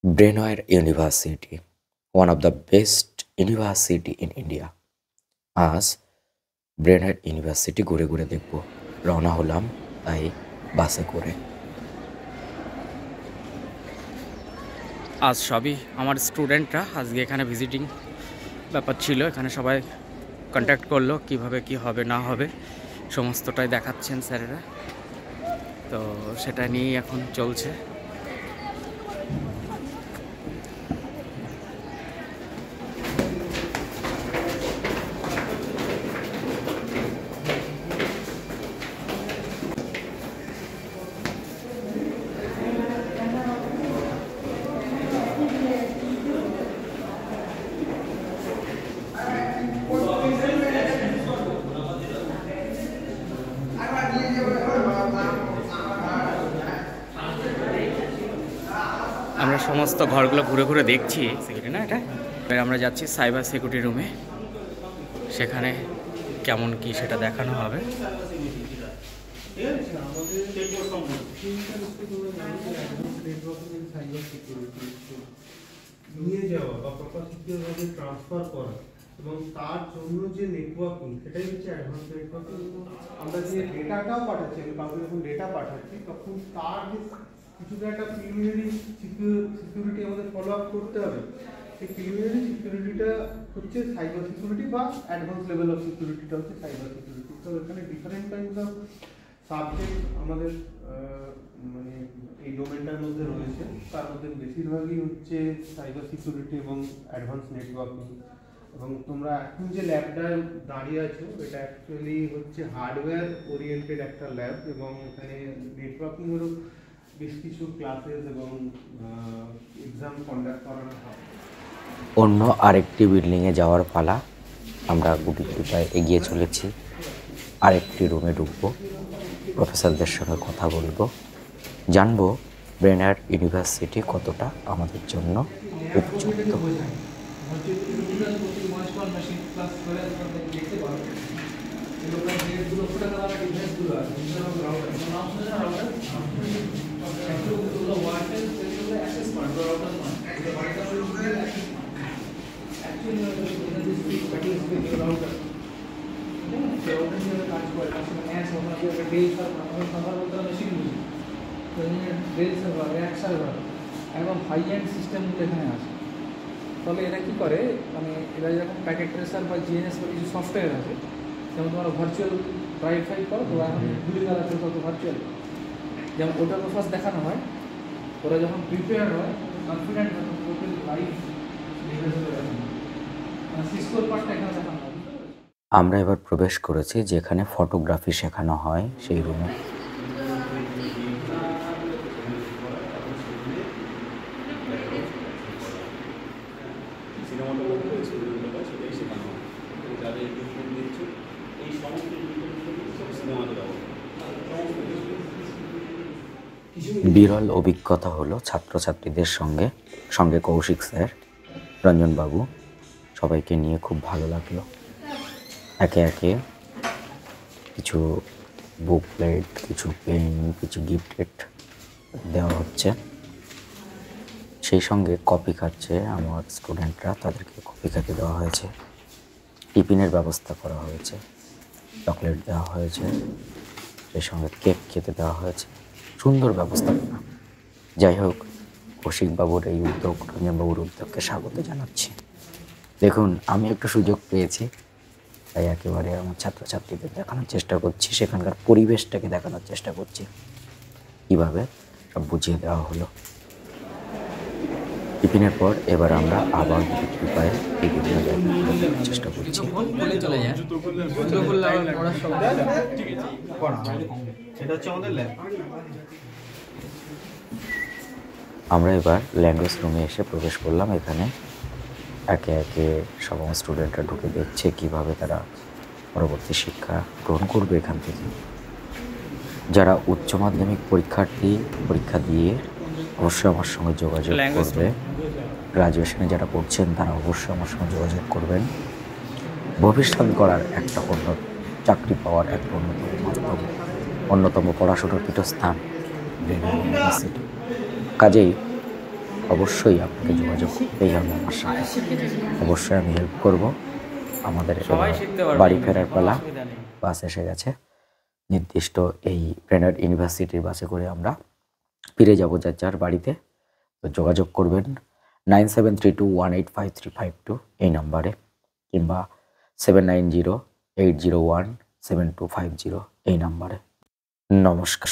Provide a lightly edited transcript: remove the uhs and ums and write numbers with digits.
Brunel University, one of the best university in India. আজ ব্রেনহেড university ঘুরে ঘুরে দেখব। রওনা হলাম তাই বাসে করে। আজ সবই আমার স্টুডেন্টরা আজকে এখানে ভিজিটিং ব্যাপার ছিল, এখানে সবাই কন্ট্যাক্ট করলো কিভাবে কি হবে না হবে সমস্তটাই দেখাচ্ছেন স্যারেরা, তো সেটা নিয়েই এখন চলছে। আমরা সমস্ত ঘরগুলো ঘুরে ঘুরে দেখছি, সিকিউরিটি না এটা। এবার আমরা যাচ্ছি সাইবার সিকিউরিটি রুমে, সেখানে কেমন কি সেটা দেখানো হবে। নিয়ে যাওয়া বা প্রপার সিকিউরভাবে ট্রান্সফার করা এবং তার জন্য যে নেটওয়ার্কিং, সেটাই হচ্ছে অ্যাডভান্স নেটওয়ার্কিং। আমরা যে ডেটাটাও পাঠাচ্ছি, আমি কাউকে যখন ডেটা পাঠাচ্ছি তখন তার যে কিছুটা একটা প্রিলিমিনারি সিকিউরিটি আমাদের ফলো আপ করতে হবে। সেই প্রিলিমিনারি সিকিউরিটিটা হচ্ছে সাইবার সিকিউরিটি বা অ্যাডভান্স লেভেল অফ সিকিউরিটিটা হচ্ছে সাইবার সিকিউরিটি। তো এখানে ডিফারেন্ট টাইপস অফ সাবজেক্ট আমাদের মানে এই ডোমেনটার মধ্যে রয়েছে। তার মধ্যে বেশিরভাগই হচ্ছে সাইবার সিকিউরিটি এবং অ্যাডভান্স নেটওয়ার্কিং। এবং তোমরা এখন যে ল্যাবটা দাঁড়িয়ে আছো, এটা অ্যাকচুয়ালি হচ্ছে হার্ডওয়্যার ওরিয়েন্টেড একটা ল্যাব, এবং এখানে নেটওয়ার্কিংয়েরও বেশ কিছু ক্লাসেস এবং এক্সাম কন্ডাক্ট করানো হয়। অন্য আরেকটি বিল্ডিংয়ে যাওয়ার পালা। আমরা গুটি গুটি পায়ে এগিয়ে চলেছি, আরেকটি রুমে ঢুকবো, প্রফেসরদের সঙ্গে কথা বলবো, জানবো ব্রেনহেড ইউনিভার্সিটি কতটা আমাদের জন্য উপযুক্ত। একদম হাই এন্ড সিস্টেমগুলো এখানে আছে। তবে এরা কী করে, মানে এরা যখন প্যাকেট ট্রেসার বা জিএনএস বা কিছু সফটওয়্যার আছে, যেমন তোমরা ভার্চুয়াল ড্রাইভ ফাইল করো, তো এখন গুগল আছে তত ভার্চুয়াল, যেমন ওটাকে ফার্স্ট দেখানো হয়। ওরা যখন প্রিপেয়ার হয়, কনফিডেন্ট হয়, টোটাল লাইভ সিসকোর পার্টটা এখানে দেখানো হয়। আমরা এবার প্রবেশ করেছি যেখানে ফটোগ্রাফি শেখানো হয়, সেই রুমে। বিরল অভিজ্ঞতা হলো ছাত্রছাত্রীদের সঙ্গে সঙ্গে কৌশিক স্যার, রঞ্জনবাবু, সবাইকে নিয়ে খুব ভালো লাগলো। একে একে কিছু বুকলেট, কিছু পেন, কিছু গিফটেড দেওয়া হচ্ছে। সেই সঙ্গে কফি খাচ্ছে আমার স্টুডেন্টরা, তাদেরকে কফি খেতে দেওয়া হয়েছে, টিফিনের ব্যবস্থা করা হয়েছে, চকলেট দেওয়া হয়েছে, সেই সঙ্গে কেক খেতে দেওয়া হয়েছে। সুন্দর ব্যবস্থাপনা। যাই হোক, কৌশিকবাবুর এই উদ্যোগ, রঞ্জনবাবুর উদ্যোগকে স্বাগত জানাচ্ছি। দেখুন, আমি একটু সুযোগ পেয়েছি, তাই একেবারে আমার ছাত্রছাত্রীদের দেখানোর চেষ্টা করছি, সেখানকার পরিবেশটাকে দেখানোর চেষ্টা করছি, কীভাবে সব বুঝিয়ে দেওয়া হলো। টিফিনের পর এবার আমরা আবার উপায়ে বিভিন্ন জায়গায় দেখানোর চেষ্টা করছি। আমরা এবার ল্যাঙ্গুয়েজ রুমে এসে প্রবেশ করলাম। এখানে একে একে সব আমার স্টুডেন্টরা ঢুকে দেখছে কীভাবে তারা পরবর্তী শিক্ষা গ্রহণ করবে এখান থেকে। যারা উচ্চ মাধ্যমিক পরীক্ষার্থী, পরীক্ষা দিয়ে অবশ্যই আমার সঙ্গে যোগাযোগ করবে। গ্রাজুয়েশনে যারা পড়ছেন তারা অবশ্যই আমার সঙ্গে যোগাযোগ করবেন। ভবিষ্যৎ গড়ার একটা চাকরি পাওয়ার একটা অন্যতম পড়াশোনার পীঠস্থান ব্রেনহেড ইউনিভার্সিটি। কাজেই অবশ্যই আপনাকে যোগাযোগ করতেই হবে আমার সাথে। অবশ্যই আমি হেল্প করব। আমাদের এবার বাড়ি ফেরার পালা, বাস এসে গেছে। নির্দিষ্ট এই ব্র্যান্ডেড ইউনিভার্সিটির বাসে করে আমরা ফিরে যাব যার যার বাড়িতে। তো যোগাযোগ করবেন 9732185352 এই নাম্বারে, কিংবা 7908017250 এই নাম্বারে। নমস্কার।